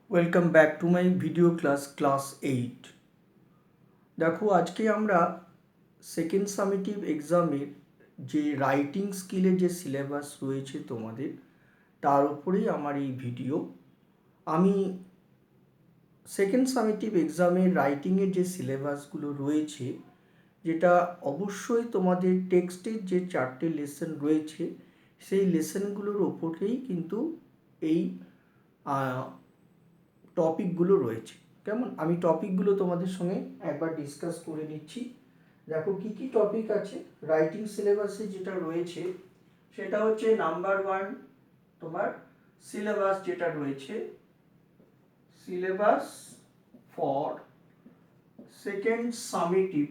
Welcome back to my video class 8। দেখো আজকে আমরা সেকেন্ড সামেটিভ এক্সামের যে রাইটিং স্কিলের যে সিলেবাস রয়েছে তোমাদের, তার উপরেই আমার এই ভিডিও। আমি সেকেন্ড সামেটিভ এক্সামের রাইটিংয়ের যে সিলেবাসগুলো রয়েছে, যেটা অবশ্যই তোমাদের টেক্সটের যে 4টে লেসন রয়েছে, সেই লেসনগুলোর ওপরেই কিন্তু এই টপিকগুলো রয়েছে। কেমন, আমি টপিকগুলো তোমাদের সঙ্গে একবার ডিসকাস করে নিচ্ছি। দেখো কি কি টপিক আছে রাইটিং সিলেবাসে যেটা রয়েছে, সেটা হচ্ছে নাম্বার 1 তোমার সিলেবাস যেটা রয়েছে, syllabus for second summative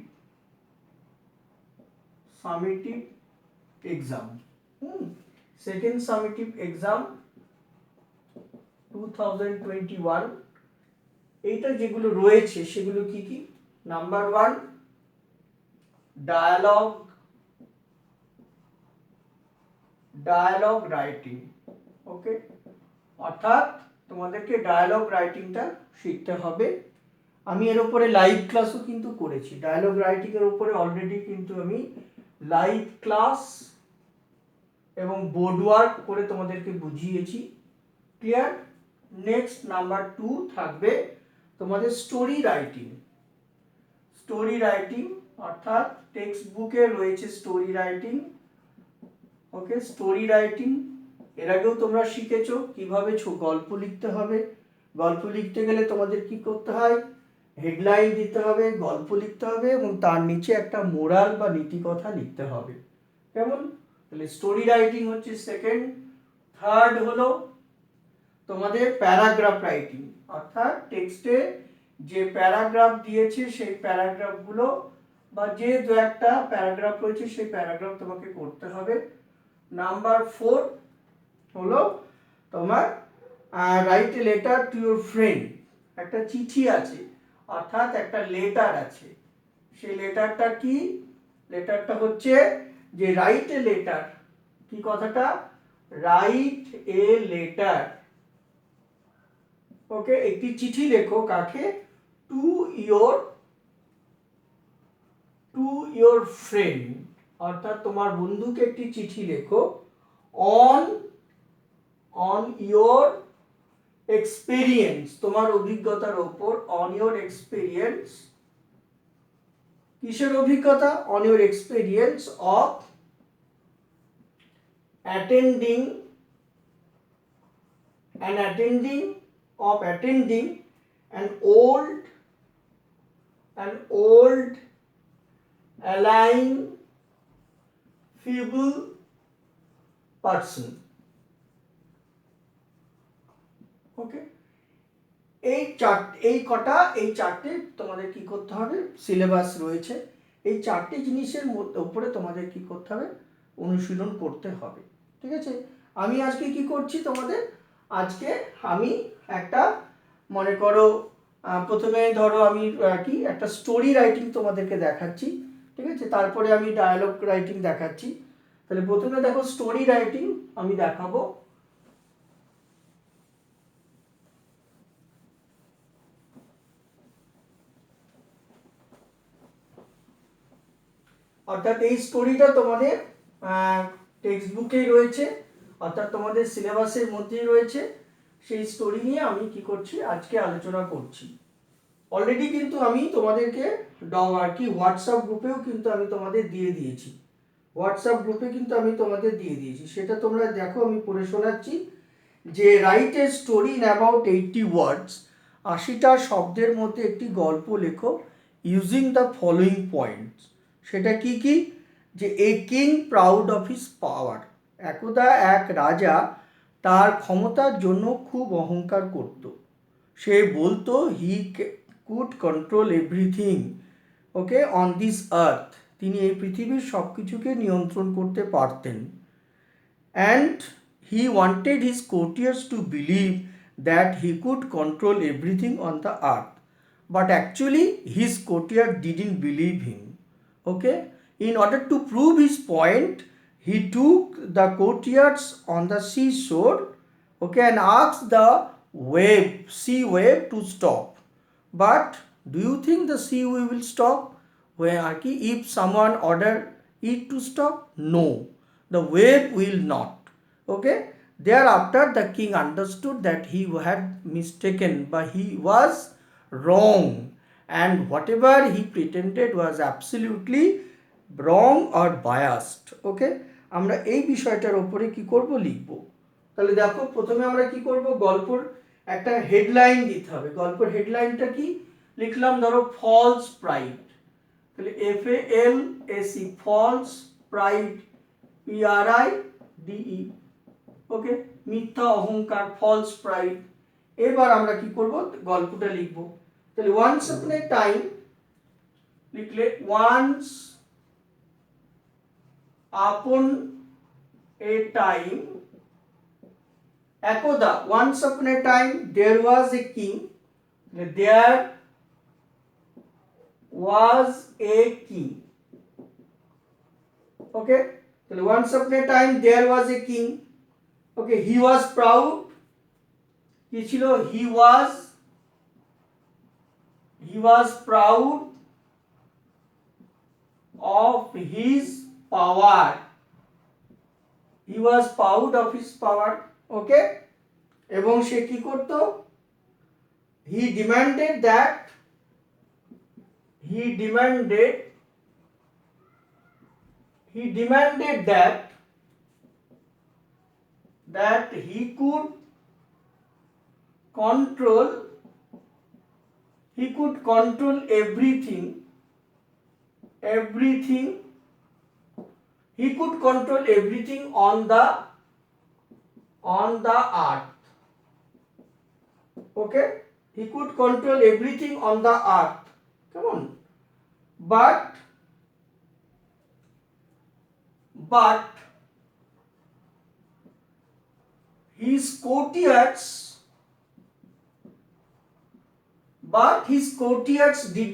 exam. Second summative exam 2021, এইটা যেগুলো রয়েছে সেগুলো কি কি? Number 1 dialogue writing. ওকে, অর্থাৎ তোমাদেরকে ডায়ালগ রাইটিংটা শিখতে হবে। আমি এর উপরে লাইভ ক্লাসও কিন্তু করেছি। ডায়ালগ রাইটিং এর উপরে অলরেডি কিন্তু আমি লাইভ ক্লাস এবং বোর্ড ওয়ার্ক করে তোমাদেরকে বুঝিয়েছি। ক্লিয়ার? নেক্সট নাম্বার 2 থাকবে তোমাদের স্টোরি রাইটিং, অর্থাৎ টেক্সট বুকে রয়েছে স্টোরি রাইটিং। ওকে, স্টোরি রাইটিং এর আগেও তোমরা শিখেছো কিভাবে গল্প লিখতে হবে। গল্প লিখতে গেলে তোমাদের কি করতে হয়? হেডলাইন দিতে হবে, গল্প লিখতে হবে এবং তার নিচে একটা মোরাল বা নীতিকথা লিখতে হবে। কেমন? তাহলে স্টোরি রাইটিং হচ্ছে সেকেন্ড। থার্ড হলো তোমাদের প্যারাগ্রাফ রাইটিং, অর্থাৎ টেক্সটে যে প্যারাগ্রাফ দিয়েছে সেই প্যারাগ্রাফগুলো বা যে দু একটা প্যারাগ্রাফ রয়েছে সেই প্যারাগ্রাফ তোমাকে করতে হবে। নাম্বার 4 হলো তোমার write a letter to your friend. একটা চিঠি আছে, অর্থাৎ একটা লেটার আছে। সেই লেটারটা কি? লেটারটা হচ্ছে যে রাইট এ লেটার। কি কথাটা? Write a letter. ওকে, একটি চিঠি লেখো কাকে? টু ইয়োর ফ্রেন্ড, অর্থাৎ তোমার বন্ধুকে একটি চিঠি লেখো অন ইয়োর এক্সপেরিয়েন্স, তোমার অভিজ্ঞতার ওপর। অন ইয়োর এক্সপেরিয়েন্স, কিসের অভিজ্ঞতা? On your experience of attending an old alien feeble person. ওকে, এই চারটে তোমাদের কি করতে হবে? সিলেবাস রয়েছে। এই চারটে জিনিসের উপরে তোমাদের কি করতে হবে? অনুশীলন করতে হবে। ঠিক আছে, আমি আজকে কি করছি তোমাদের? আজকে আমি একটা, মনে করো প্রথমে ধরো আমি কি একটা স্টোরি রাইটিং তোমাদেরকে দেখাচ্ছি। ঠিক আছে, তারপরে আমি ডায়ালগ রাইটিং দেখাচ্ছি। তাহলে প্রথমে দেখো স্টোরি রাইটিং আমি দেখাবো। অর্থাৎ এই স্টোরিটা তোমাদের টেক্সট বুকেই রয়েছে, অর্থাৎ তোমাদের সিলেবাসের মধ্যেই রয়েছে। সেই স্টোরি নিয়ে আমি কি করছি? আজকে আলোচনা করছি। অলরেডি কিন্তু আমি তোমাদেরকে হোয়াটসঅ্যাপ গ্রুপেও কিন্তু আমি তোমাদের দিয়ে দিয়েছি। সেটা তোমরা দেখো, আমি পড়ে শোনাচ্ছি যে write a story in about 80 ওয়ার্ডস, 80টা শব্দের মধ্যে একটি গল্প লেখো ইউজিং দ্য ফলোয়িং পয়েন্টস। সেটা কি কি? যে a king proud of his পাওয়ার, একদা এক রাজা তার ক্ষমতার জন্য খুব অহংকার করত। সে বলতো he could control everything okay on this আর্থ, তিনি এই পৃথিবীর সব কিছুকে নিয়ন্ত্রণ করতে পারতেন। And he wanted his courtiers to believe that he could control everything on the earth, but actually his courtiers didn't believe him. Okay, in order to prove his point, he took the courtiers on the seashore, okay, and asked the sea wave to stop. But do you think the sea wave will stop? If someone order it to stop? No, the wave will not. Okay. Thereafter, the king understood that he had mistaken, but he was wrong, and whatever he pretended was absolutely wrong or biased. Okay, আমরা এই বিষয়টার উপরে কি করব, লিখব। তাহলে দেখো, প্রথমে আমরা কি করব, গল্পের একটা হেডলাইন দিতে হবে। গল্পের হেডলাইনটা কি লিখলাম, ধরো ফলস প্রাইড। তাহলে FALS, ফলস প্রাইড, PRIDE। ওকে, মিথ্যা অহংকার, ফলস প্রাইড। এবার আমরা কি করব, গল্পটা লিখব। তাহলে ওয়ান্স আপন এ টাইম লিখলে, ওয়ান্স আপন এ টাইম, একদা, once upon a time there was a king, there was a king. Okay, তাহলে once upon a time there was a king. Okay, he was proud, কি ছিল, he was proud of his power, he was proud of his power. Okay, এবং সে কি করত, he demanded that he could control everything, he could control everything on the earth. Okay, he could control everything on the earth. Come on. But his courtiers did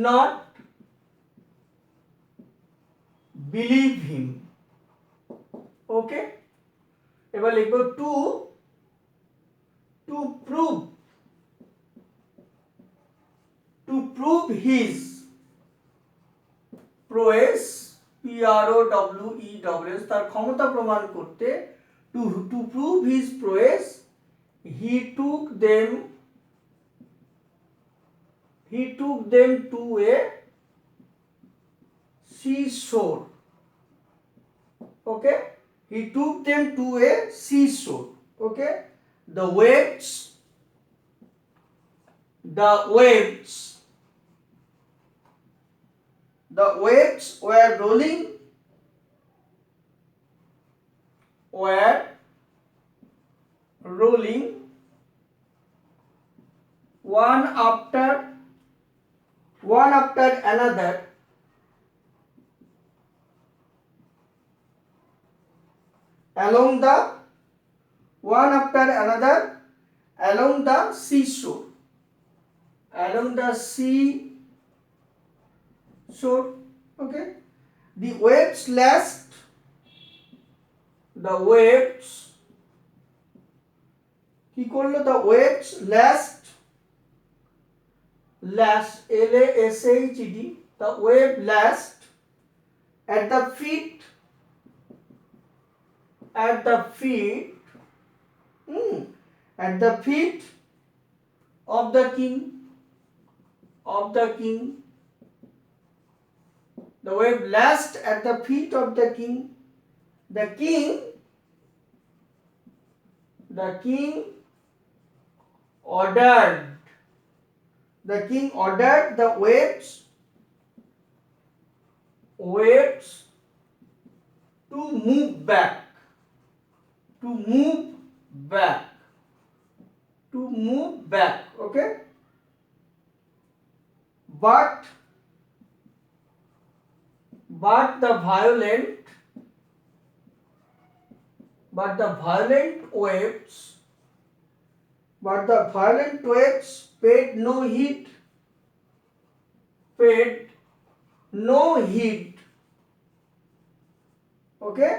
not believe him. Okay, এবার লিখব to prove his prowess, PROWES, তার ক্ষমতা প্রমাণ করতে, to prove his prowess, he took them to a seashore. Okay, he took them to a seashore. Okay, the waves were rolling one after another along the seashore. Okay, the waves কি করলো, the waves lashed, LASHED, the wave lashed at the feet of the king. The wave lashed at the feet of the king. The king ordered the waves to move back. Okay, but the violent waves paid no heed okay,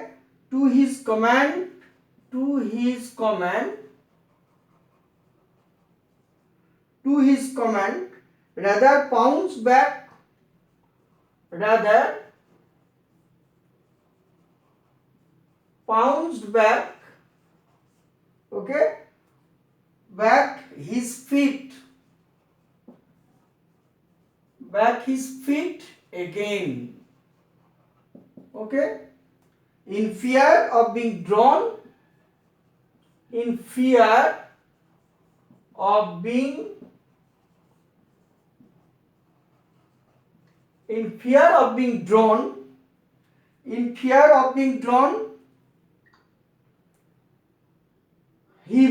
to his command to his command, rather pounced back, okay, back his feet again, okay, in fear of being drawn he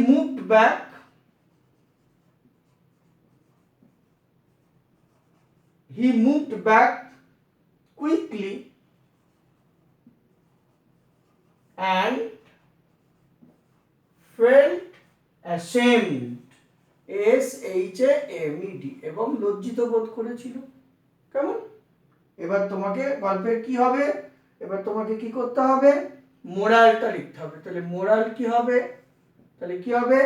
moved back quickly and felt ashamed, ashamed, এবং লজ্জিত বোধ করেছিল। কেমন? এবার তোমাকে গল্পের কি হবে, এবার তোমাকে কি করতে হবে, মোরালটা লিখতে হবে। তাহলে মোরাল কি হবে,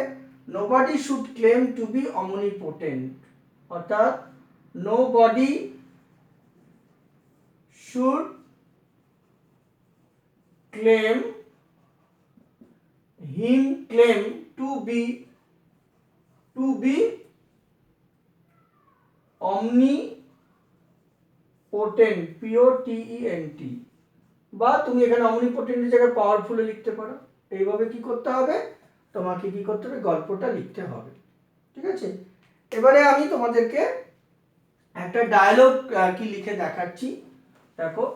nobody should claim to be omnipotent, অর্থাৎ nobody should claim to be omnipotent, POTENT, বা তুমি এখানে omnipotent এর জায়গায় পাওয়ারফুল লিখতে পারো। এইভাবে কি করতে হবে, তোমাকে কি করতে হবে, গল্পটা লিখতে হবে। ঠিক আছে, এবারে আমি তোমাদেরকে একটা ডায়লগ কি লিখে দেখাচ্ছি, দেখো।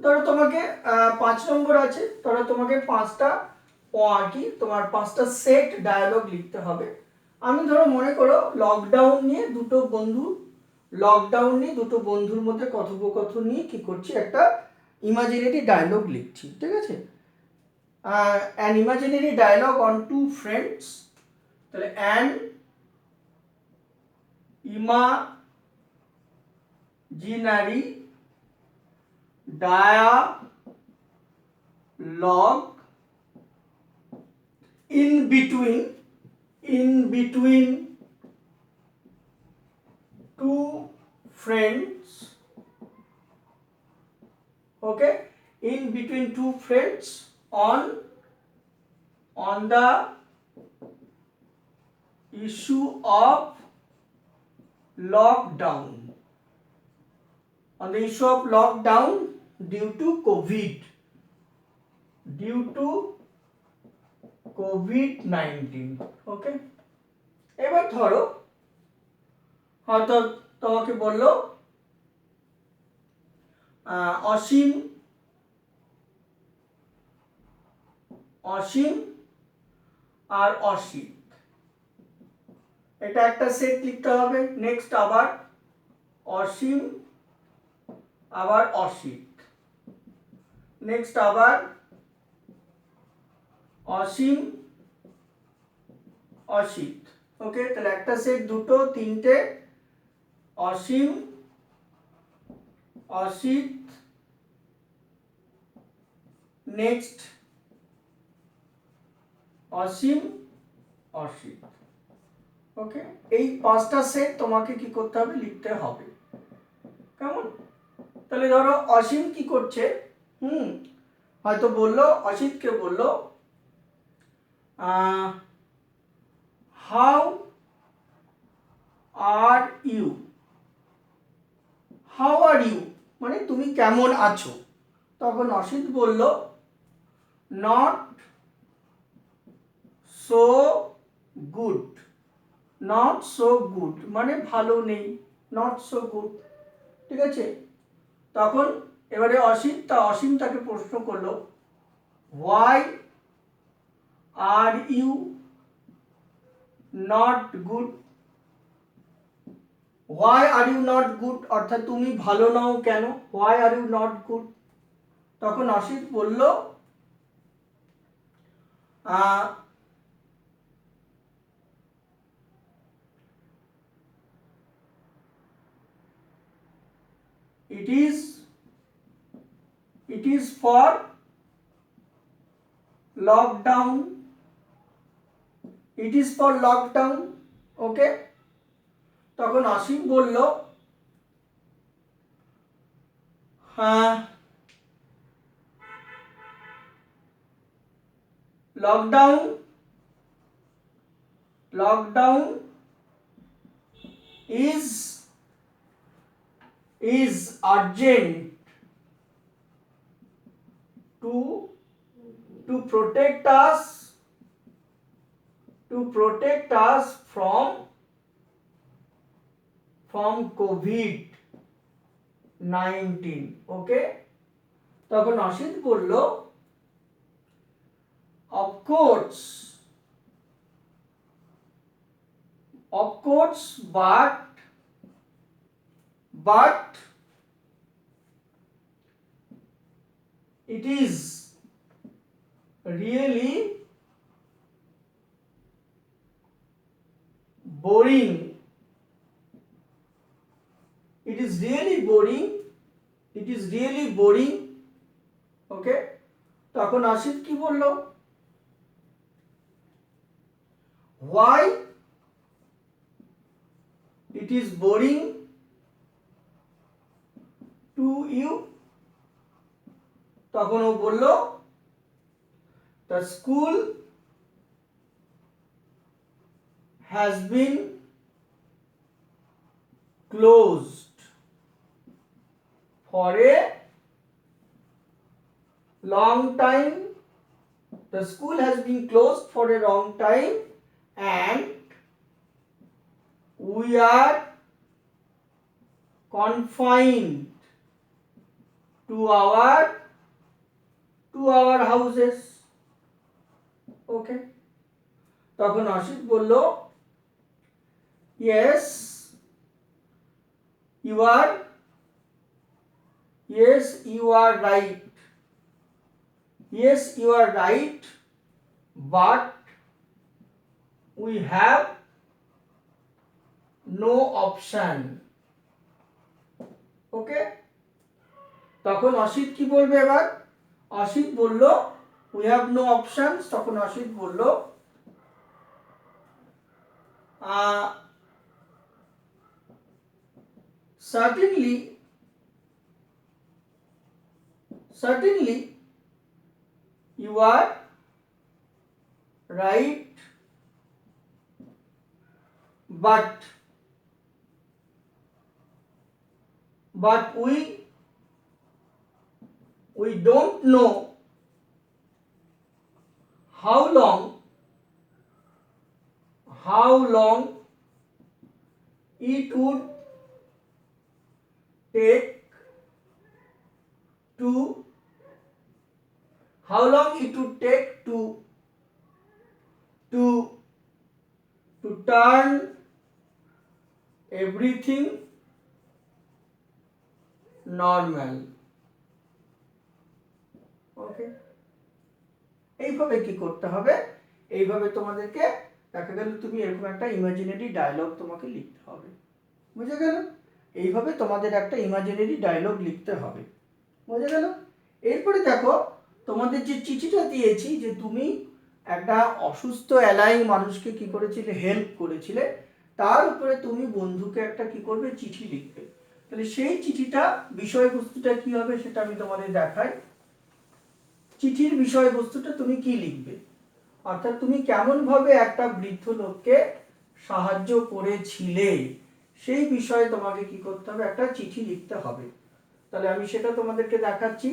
ধরো তোমাকে 5 নম্বর আছে, ধরো তোমাকে 5টা কি তোমার 5টা সেট ডায়লগ লিখতে হবে। আমি ধরো মনে করো লকডাউন নিয়ে দুটো বন্ধুর মধ্যে কথোপকথন নিয়ে কি করছি, একটা ইমাজিনারি ডায়লগ লিখছি। ঠিক আছে, an imaginary dialogue on two friends, তাহলে an imaginary dialogue in between two friends, okay, in between two friends on the issue of lockdown, due to COVID-19, okay। এবার ধরো হয়তো তোমাকে বললো অসীম আর অসিত, এটা একটা সেট লিখতে হবে। নেক্সট আবার অসীম আবার অসিত, নেক্সট আবার অসীম অসিত, ওকে। তাহলে একটা সেট, দুটো, তিনটে, অসীম অসিত, নেক্সট অসীম অসিত, ওকে। এই 5টা সেট তোমাকে কি করতে হবে, লিখতে হবে। কেমন? তাহলে ধরো অসীম কি করছে, হয়তো বললো, অসিতকে বললো হাউ আর ইউ, মানে তুমি কেমন আছো। তখন অসিত বলল not so good, not so good মানে ভালো নেই, নট সো গুড, ঠিক আছে। তখন এবারে অসীম তাকে প্রশ্ন করলো, why are you not good, why are you not good অর্থাৎ তুমি ভালো নও কেন, why are you not good. তখন অসিত বলল, it is for lockdown, it is for lockdown, ওকে। তখন অসীম বলল, হ্যাঁ lockdown is urgent to protect us from COVID-19, ওকে। তখন অসিত বলল, of course but it is really boring, ওকে। তখন অসিত কি বলল, why it is boring to you, তখন ও বলল, the school has been closed for a long time, the school has been closed for a long time and we are confined to our houses, okay। তখন অসিত বলল, yes you are right but we have no option, ওকে। তখন অসিত কি বলবে এবার, অসিত বলল we have no options, তখন অসিত বলল, certainly you are right but we don't know how long it would take to turn everything normal, ওকে। এইভাবে কি করতে হবে, এইভাবে তোমাদেরকে দেখা গেল তুমি এরকম একটা ইমাজিনারি ডায়লগ তোমাকে লিখতে হবে, বুঝে গেল। এইভাবে তোমাদের একটা ইমাজিনারি ডায়লগ লিখতে হবে, বুঝে গেল। এরপরে দেখো তোমাদের যে চিঠিটা দিয়েছি, যে তুমি একটা অসুস্থ এলাইং মানুষকে কি করেছিলে, হেল্প করেছিলে, তার উপরে তুমি বন্ধুকে একটা কি করবে, চিঠি লিখবে। তাহলে সেই চিঠিটা বিষয়বস্তুটা কি হবে সেটা আমি তোমাদের দেখাই। চিঠির বিষয়বস্তুটা তুমি কি লিখবে, অর্থাৎ তুমি কেমন ভাবে একটা বৃদ্ধ লোককে সাহায্য করেছিলে সেই বিষয়ে তোমাকে কি করতে হবে, একটা চিঠি লিখতে হবে। তাহলে আমি সেটা তোমাদেরকে দেখাচ্ছি।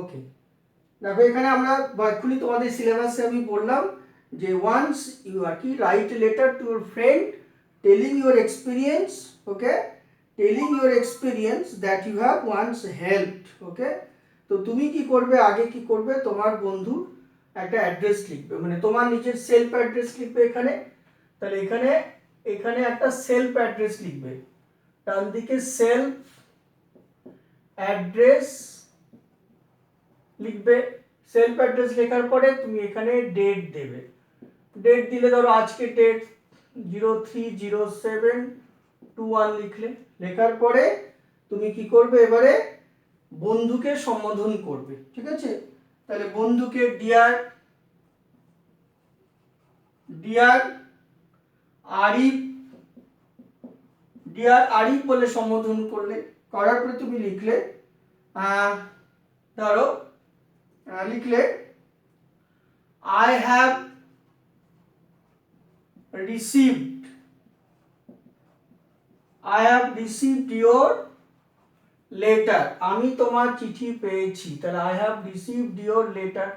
ওকে, দেখো এখানে আমরা এক্ষুনি তোমাদের সিলেবাসে আমি বললাম যে ওয়ান্স ইউ আর কি write letter to your friend telling your experience, okay, telling your experience that you have once helped, okay. তো তুমি কি করবে, আগে কি করবে, তোমার বন্ধু একটা অ্যাড্রেস লিখবে, মানে তোমার নিজের সেলফ অ্যাড্রেস লিখবে এখানে। তাহলে এখানে এখানে একটা সেলফ অ্যাড্রেস লিখবে, ডান দিকে সেলফ অ্যাড্রেস লিখবে। সেলফ অ্যাড্রেস লেখার পরে তুমি এখানে ডেট দেবে, ডেট দিলে ধরো আজকে ডেট 03/07/21 লিখলে। লেখার পরে তুমি কি করবে, এবারে বন্ধুকে সম্বোধন করবে, ঠিক আছে। তাহলে বন্ধুকে dear dear Arif, dear Arif বলে সম্বোধন করলে। করার পরে তুমি লিখলে ধরো লিখলে I have received your letter, আমি তোমার চিঠি পেয়েছি। তাহলে I have received your letter,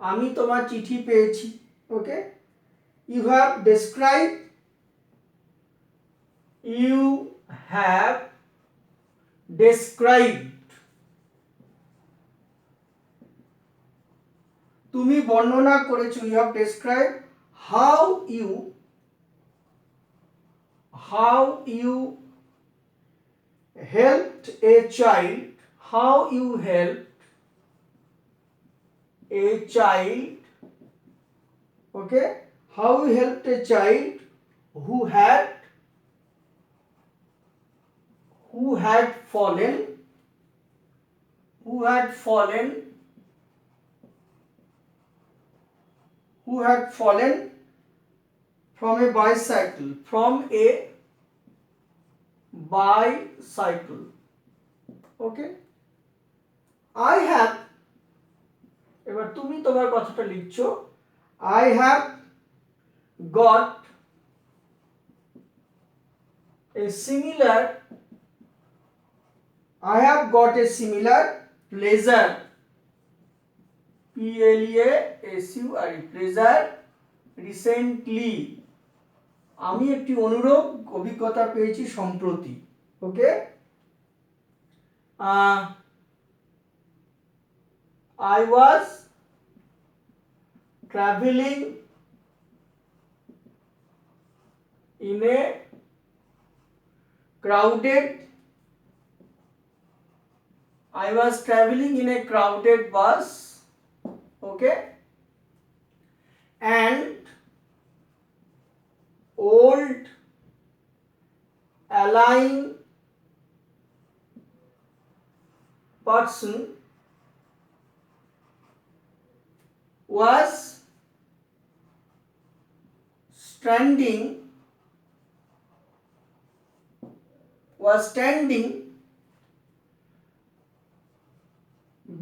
আমি তোমার চিঠি পেয়েছি, ওকে। You have described তুমি বর্ণনা করেছো, you have described how you helped a child, how you helped a child, okay, how you helped a child who had fallen from a bicycle, okay. I have, এবার তুমি তোমার কথাটা লিখছো, I have got a similar pleasure, pleasure recently, আমি একটি অনুরূপ অভিজ্ঞতা পেয়েছি সম্প্রতি, ওকে। I was traveling in a crowded bus, okay, and old alien person was standing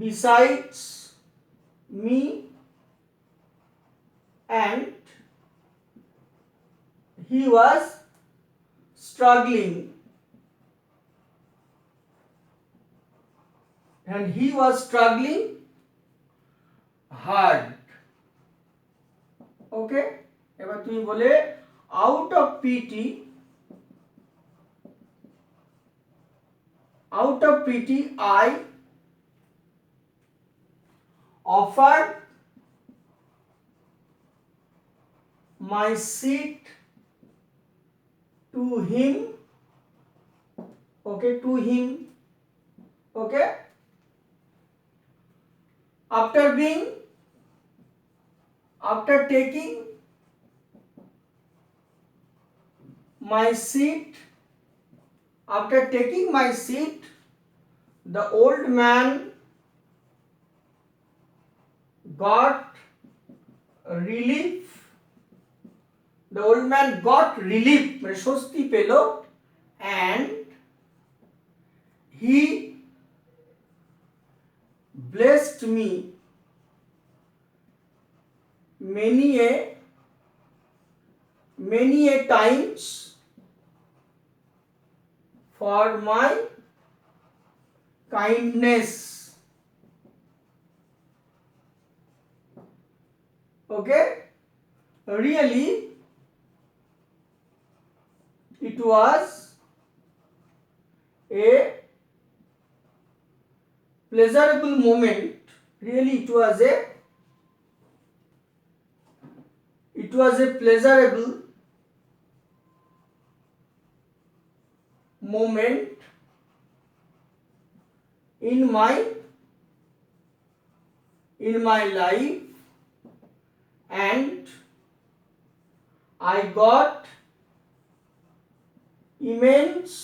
besides me, and he was struggling hard, okay. এবার তুমি বলে out of pity I offered my seat to him, okay, okay. After taking my seat, the old man got relief, মানে স্বস্তি পেল, and he blessed me many a times for my kindness, Okay, really it was a pleasurable moment. Really it was a pleasurable moment in my life, and I got immense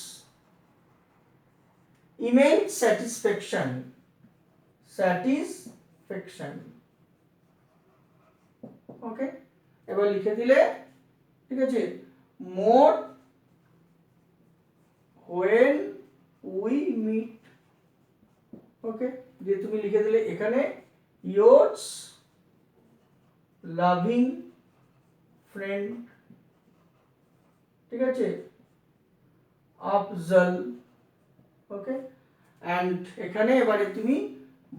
satisfaction. ওকে, এবার লিখে দিলে, ঠিক আছে, মোর when we meet. ওকে, দিয়ে তুমি লিখে দিলে এখানে yours loving friend, ঠিক আছে, আফজল। ওকে, অ্যান্ড এখানে এবারে তুমি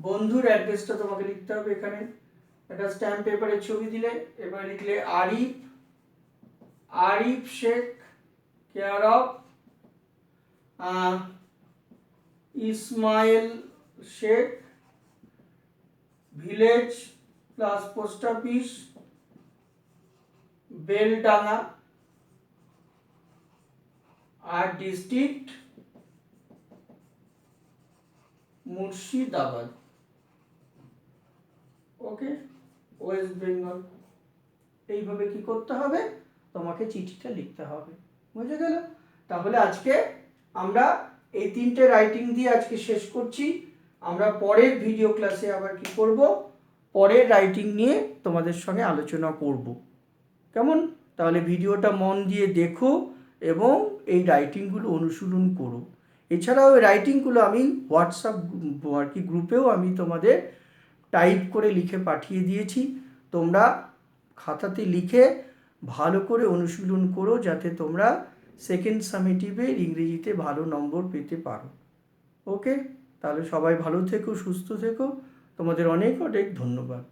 বন্ধুর অ্যাড্রেসটা তোমাকে লিখতে হবে। এখানে একটা স্ট্যাম্প পেপারের ছবি দিলে, এবারে লিখলে Arif Sheikh, care of Ismail Sheikh, village plus post office, Beldanga, আর district Murshidabad. Okay, West Bengal. এইভাবে কি করতে হবে, তোমাকে চিঠিটা লিখতে হবে। বুঝে গেল? তাহলে আজকে আমরা এই 3টে রাইটিং দিয়ে আজকে শেষ করছি। আমরা পরের ভিডিও ক্লাসে আবার কি করব, পরের রাইটিং নিয়ে তোমাদের সঙ্গে আলোচনা করব। কেমন? তাহলে ভিডিওটা মন দিয়ে দেখো এবং এই রাইটিংগুলো অনুশীলন করো। এছাড়াও এই রাইটিংগুলো আমি হোয়াটসঅ্যাপ আর কি গ্রুপেও আমি তোমাদের টাইপ করে লিখে পাঠিয়ে দিয়েছি। তোমরা খাতাতে লিখে ভালো করে অনুশীলন করো, যাতে তোমরা সেকেন্ড সামেটিভের ইংরেজিতে ভালো নম্বর পেতে পারো। ওকে, তাহলে সবাই ভালো থেকো, সুস্থ থেকো। তোমাদের অনেক অনেক ধন্যবাদ।